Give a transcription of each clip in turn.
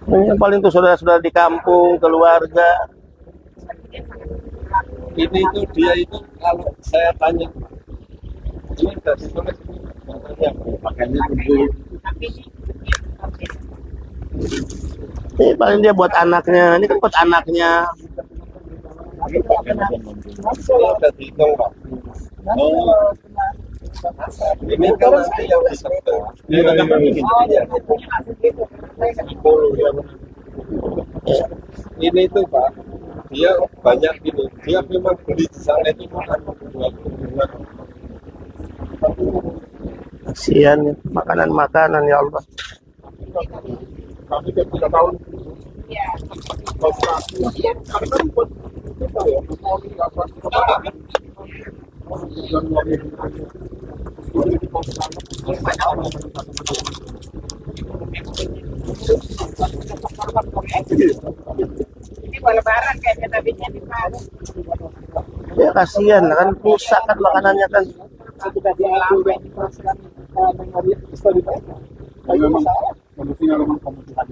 Yang paling tuh saudara-saudara di kampung, keluarga. Ini tuh dia itu kalau saya tanya ini udah ditulis ya pakainya dulu. Ini paling dia buat anaknya. Ini kan buat anaknya. Ini udah dihitung Pak. Oh. Ini kan yang diserta. Ini tuh Pak, dia banyak gini. Dia memang beli di sana itu bukan 20 Kasihan ya, makanan-makanan ya Allah. Tapi tiap tahun Ini kalau lebaran kayaknya tabinya di Palu. Ya kasihan kan, rusak kan makanannya kan. Kita diambil diproseskan memori histori mereka. Kalau masalah, kondisinya memang kebutuhan.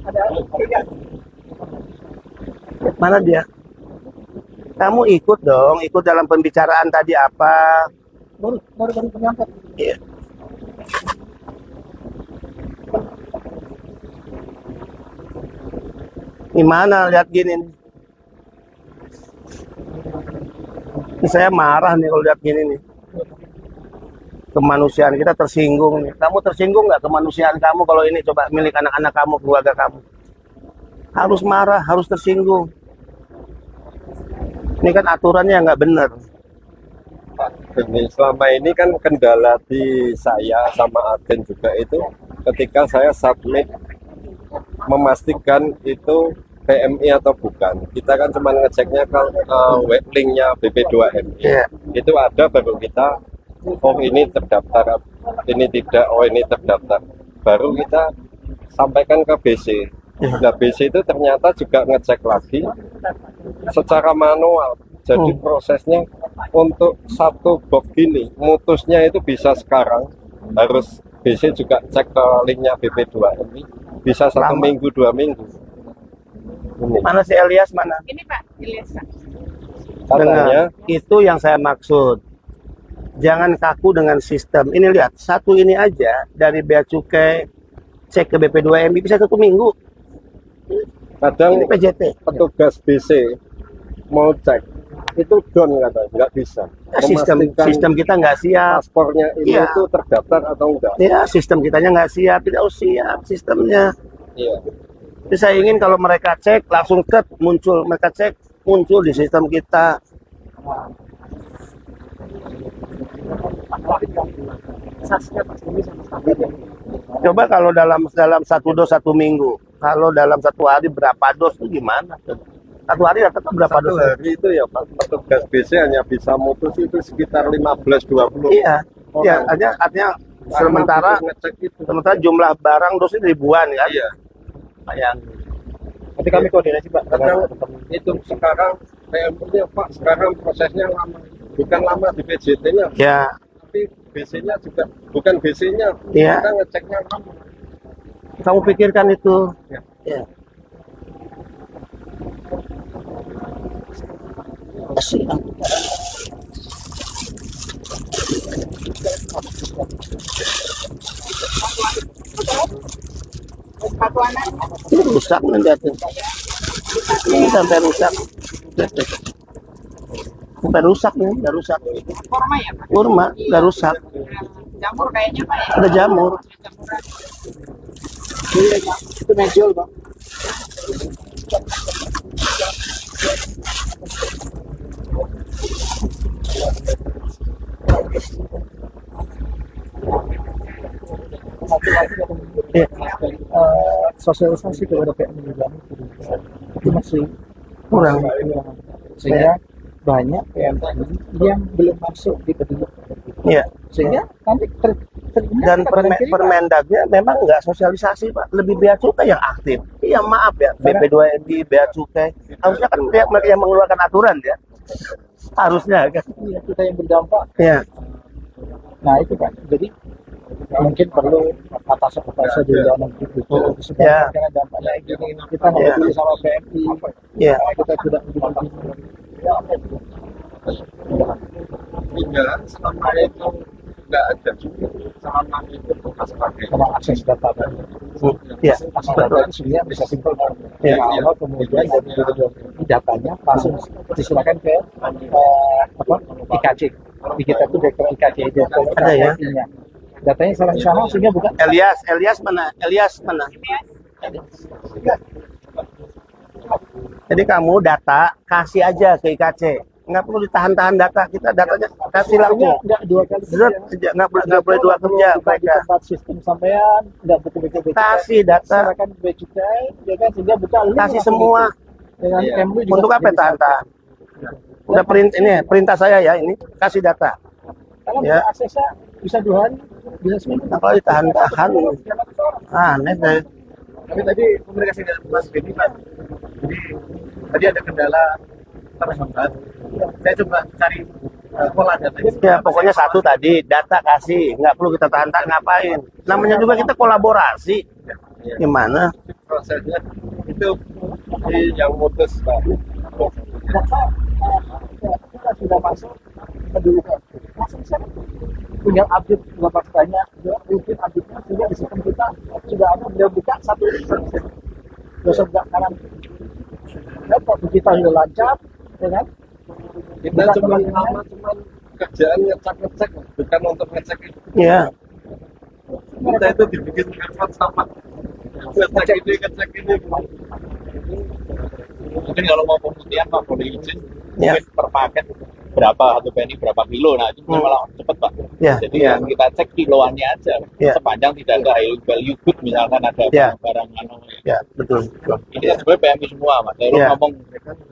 ada Mana dia? Kamu ikut dong, ikut dalam pembicaraan tadi apa? baru penyangkut. Iya. Gimana lihat gini nih? Ini saya marah nih kalau lihat gini nih. Kemanusiaan kita tersinggung nih. Kamu tersinggung nggak kemanusiaan kamu kalau ini coba milik anak-anak kamu, keluarga kamu? Harus marah, harus tersinggung. Ini kan aturannya nggak benar. Ini selama ini kan kendala di saya sama agen juga itu ketika saya submit memastikan itu PMI atau bukan. Kita kan cuma ngeceknya ke web linknya BP2MI. Iya. Itu ada baru kita, oh ini terdaftar, ini tidak, oh ini terdaftar. Baru kita sampaikan ke BC. Nah BC itu ternyata juga ngecek lagi secara manual. Jadi prosesnya untuk satu box gini, mutusnya itu bisa sekarang, harus BC juga cek ke linknya BP2MI, bisa 1 Lama. minggu, 2 minggu. Ini. Mana si Elias mana? Ini Pak, Ilyas. Katanya, Dengar, itu yang saya maksud. Jangan kaku dengan sistem. Ini lihat, satu ini aja dari bea cukai cek ke BP2MI bisa 1 minggu. kadang Ini PJT. petugas BC mau cek, itu down katanya, nggak bisa. Ya, sistem kita nggak siap. Paspornya ini Iya. itu terdaftar atau enggak. Ya, sistem kitanya nggak siap. Tidak siap sistemnya. Iya. Jadi saya ingin kalau mereka cek langsung muncul, mereka cek muncul di sistem kita. Sasnya Pak ini sama standar ya. Coba kalau dalam 1 dos 1 minggu, kalau dalam 1 hari berapa dos itu gimana? 1 hari rata-rata berapa Satu dos? hari itu ya Pak, petugas BC hanya bisa mutus itu sekitar 15-20. Iya, iya, artinya sementara ngecek itu. jumlah barang dos itu ribuan ya. Iya. Bayangin. Nanti kami koordinasi Pak. Kadang itu sekarang PMI-nya Pak, sekarang prosesnya lama. Bukan lama di PJT-nya, Ya, tapi BC-nya juga bukan BC-nya. Iya. Kita ngeceknya lama. kamu pikirkan itu. Ya. Ya. Kasihan. Ini rusak nanti tuh. Ini sampai rusak. Sampai rusak nih, udah rusak. Kurma ya Pak. Kurma, udah rusak. Jamur kayaknya Pak ya. Ada jamur. Itu menjual Pak. Ya. Sosialisasi kepada PMI juga itu masih Kurang. sehingga banyak PMI yang belum masuk di petunjuk Iya. sehingga nanti Dan Permendagnya memang nggak sosialisasi Pak, lebih bea cukai yang aktif. Iya maaf ya, BP2MI, bea cukai. Harusnya kan mereka yang mengeluarkan aturan ya. Harusnya kan. kita yang berdampak Ya. Nah itu kan, jadi mungkin perlu atas di dalam negeri itu supaya karena dampaknya gini kita nggak peduli sama PMI, kita tidak peduli tinggal selama itu nggak ada juga selama itu bekas pakai sama akses data tadi. Ya, Akses data itu sebenarnya bisa simpel kan. Kalau kemudian dari datanya langsung disilakan ke IKC. Di kita itu direktur IKC itu Ada ya? Datanya salah sama sehingga bukan Elias mana? Jadi kamu data kasih aja ke IKC, nggak perlu ditahan-tahan data, kita datanya kasih langsung. nggak dua kali Nggak boleh dua kerja di mereka. tempat sistem sampean nggak betul-betul Kasih data, silakan bea cukai ya kan sehingga buka kasih semua. dengan Iya. Kemlu juga Untuk apa tahan-tahan? Udah perintah saya ya, ini kasih data. karena Ya. aksesnya bisa 2 hari bisa seminggu. Nah, kalau ditahan-tahan, aneh deh. Tapi tadi komunikasi dengan Mas Benny Pak, jadi tadi ada kendala terhambat. Saya coba cari pola datanya. Ya pokoknya satu tadi, data kasih, nggak perlu kita tahan-tahan ngapain. Namanya juga kita kolaborasi. Gimana? prosesnya itu yang mutus Pak. Data kita sudah masuk pendudukan. Langsung saya tinggal update berapa banyak, mungkin update-nya sehingga di sistem kita sudah ada sudah buka satu dosen nggak kanan. Laptop kita sudah lancar, ya kan? Kita cuma kerjaan ngecek bukan untuk ngecek itu. Ya, Kita itu dibikin repot sama ngecek ini. Mungkin kalau mau pemutihan Pak boleh izin Ya. mungkin per paket berapa satu penny berapa kilo, nah itu malah cepet Pak. Ya, Jadi ya. yang kita cek kiloannya aja, Ya. sepanjang tidak ada high value good misalkan ada Ya. barang anu. ya betul. Ini kan sebenarnya PMI semua Mas. Kalau Ya. ngomong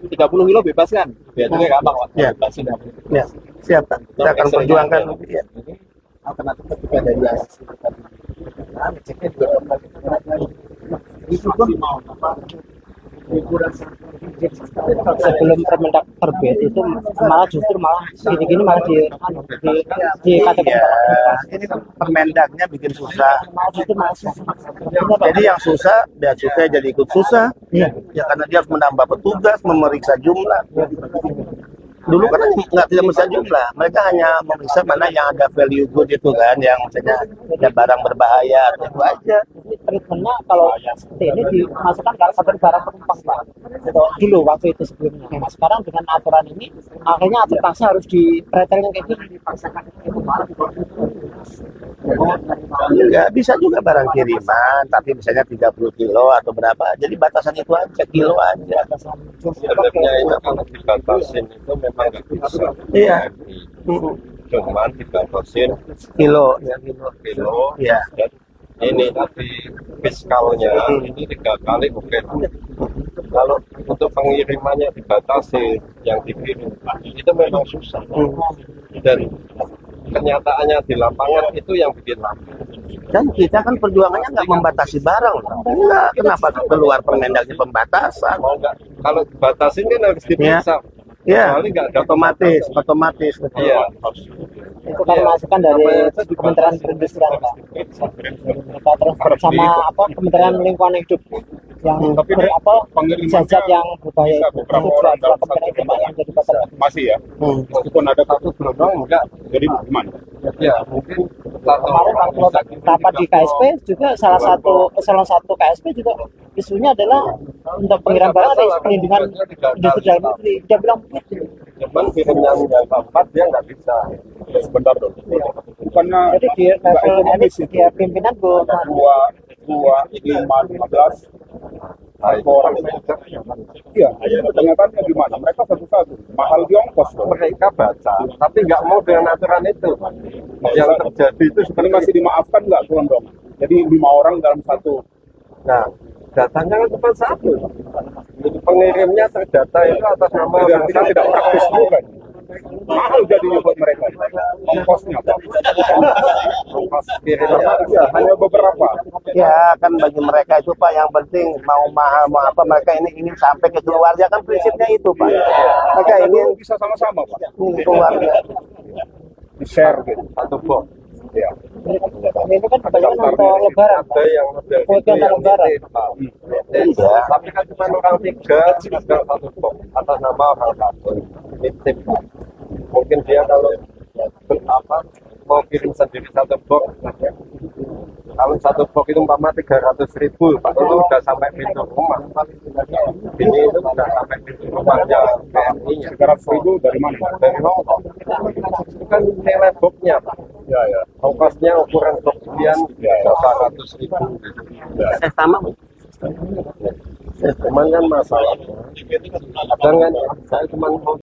30 kilo bebas kan, biasanya gampang Pak. Ya. Bebasin. Ya, siap Pak. Kita akan perjuangkan. Ya. Alternatifnya juga dari hasil tadi. Nah, ngeceknya juga itu pun mau apa? Sebelum Permendak terbit itu malah gini-gini malah di Iya, ini kan Permendagnya bikin susah. Jadi yang susah, bea cukai jadi ikut susah. Iya. Ya karena dia harus menambah petugas, memeriksa jumlah. Dulu kan tidak meriksa jumlah, mereka hanya memeriksa mana yang ada value good itu kan, yang misalnya ada barang berbahaya, itu aja. treatmentnya kalau seperti ini dimasukkan dalam kategori barang penumpang Pak. Dulu waktu itu sebelumnya. Nah, sekarang dengan aturan ini akhirnya akuntansi harus dipretelin kayak gini dipaksakan itu barang. Nggak bisa juga barang kiriman, tapi misalnya 30 kilo atau berapa, jadi batasan itu aja, kilo aja. Sebenarnya itu kalau dibatasin itu memang nggak bisa. Iya. Mm-mm. Cuman dibatasin Kilo, ya kilo. kilo. Iya. Dan ini tadi fiskalnya ini 3 kali oke. Kalau untuk pengirimannya dibatasi, yang dikirim itu memang susah. Dan kenyataannya di lapangan itu yang bikin lama. Dan kita kan perjuangannya nggak membatasi barang. Enggak, kenapa keluar Permendagnya pembatasan? Mau nggak? Kalau dibatasin kan harus diperiksa. Ya, Kecuali nggak ada otomatis. Iya. Itu kan masukan dari Kementerian Perindustrian Pak. Mereka terus bersama Kementerian Lingkungan Hidup yang zat yang berbahaya itu dua kementerian itu Pak yang jadi pasar. Masih ya, meskipun ada satu gelombang enggak, jadi gimana? Ya mungkin Kemarin waktu rapat di KSP juga salah satu KSP juga isunya adalah untuk pengiriman barang ada perlindungan industri dalam negeri. Dia bilang begitu. cuman film yang keempat dia nggak bisa. Sebentar dong. Bukannya Jadi di enggak level ekonomis elit itu. dia pimpinan Bu 2, 5, 15 satu orang. Iya, ternyata gimana? Mereka satu-satu, mahal di ongkos loh. Mereka baca, tapi nggak mau dengan aturan itu. Yang terjadi itu Ini masih dimaafkan nggak dong? Jadi 5 orang dalam satu. nah datanya kan cuma satu. Pengirimnya terdata itu atas nama orang Tidak tidak praktis juga. Mahal jadinya buat mereka. Ongkosnya, Pak. ongkos kiriman. Ya, hanya beberapa. Ya kan bagi mereka itu Pak yang penting mau mahal mau apa mereka ini ingin sampai ke keluarga kan prinsipnya itu Pak. Mereka ingin Bisa sama-sama, Pak. keluarga. Di-share gitu. Satu box. Iya. Ini kan kebanyakan untuk lebaran. Ada yang model Buat itu yang lebaran. nitip. Tapi kan cuma orang 3 juga satu box atas nama orang satu nitip. Mungkin dia kalau mau kirim sendiri satu box, kalau satu box itu umpama 300.000, Pak itu udah sampai pintu rumah. Ini itu udah sampai pintu rumahnya PMI-nya. 300.000 dari mana? Dari Hongkong. Itu kan nilai boxnya, Pak. Ya, ya. Ongkosnya ukuran box sekian, 800.000 gitu. Sama. Cuman kan masalah, jangan saya cuma mau